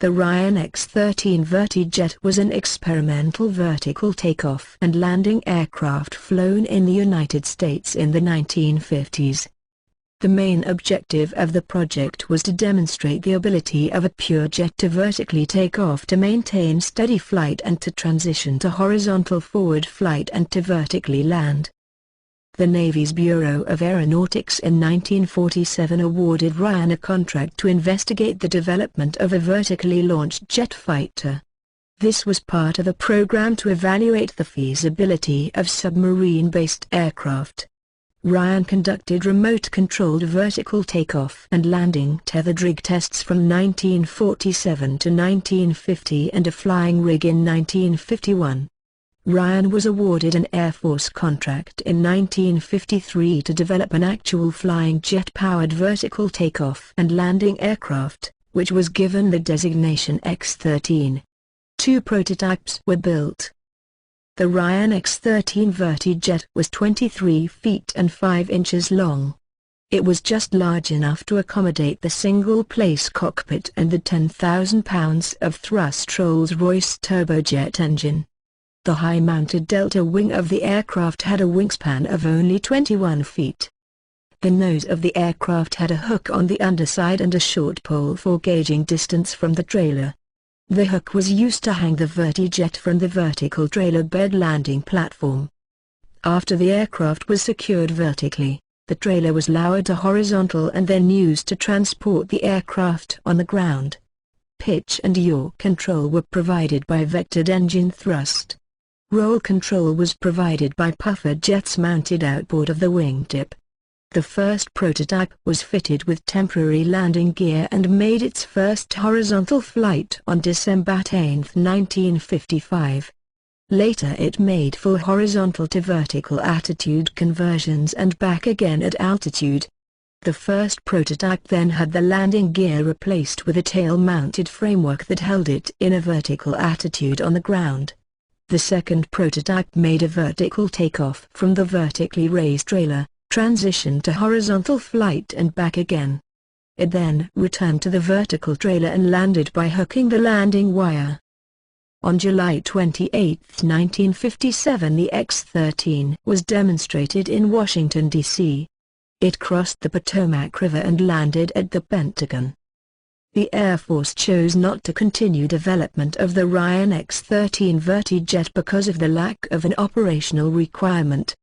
The Ryan X-13 Vertijet was an experimental vertical takeoff and landing aircraft flown in the United States in the 1950s. The main objective of the project was to demonstrate the ability of a pure jet to vertically take off to maintain steady flight and to transition to horizontal forward flight and to vertically land. The Navy's Bureau of Aeronautics in 1947 awarded Ryan a contract to investigate the development of a vertically launched jet fighter. This was part of a program to evaluate the feasibility of submarine-based aircraft. Ryan conducted remote-controlled vertical takeoff and landing tethered rig tests from 1947 to 1950 and a flying rig in 1951. Ryan was awarded an Air Force contract in 1953 to develop an actual flying jet-powered vertical takeoff and landing aircraft, which was given the designation X-13. 2 prototypes were built. The Ryan X-13 Vertijet was 23 feet and 5 inches long. It was just large enough to accommodate the single-place cockpit and the 10,000 pounds of thrust Rolls-Royce turbojet engine. The high-mounted delta wing of the aircraft had a wingspan of only 21 feet. The nose of the aircraft had a hook on the underside and a short pole for gauging distance from the trailer. The hook was used to hang the Vertijet from the vertical trailer bed landing platform. After the aircraft was secured vertically, the trailer was lowered to horizontal and then used to transport the aircraft on the ground. Pitch and yaw control were provided by vectored engine thrust. Roll control was provided by puffer jets mounted outboard of the wingtip. The first prototype was fitted with temporary landing gear and made its first horizontal flight on December 10, 1955. Later it made full horizontal to vertical attitude conversions and back again at altitude. The first prototype then had the landing gear replaced with a tail-mounted framework that held it in a vertical attitude on the ground. The second prototype made a vertical takeoff from the vertically raised trailer, transitioned to horizontal flight and back again. It then returned to the vertical trailer and landed by hooking the landing wire. On July 28, 1957, the X-13 was demonstrated in Washington, D.C. It crossed the Potomac River and landed at the Pentagon. The Air Force chose not to continue development of the Ryan X-13 Vertijet because of the lack of an operational requirement.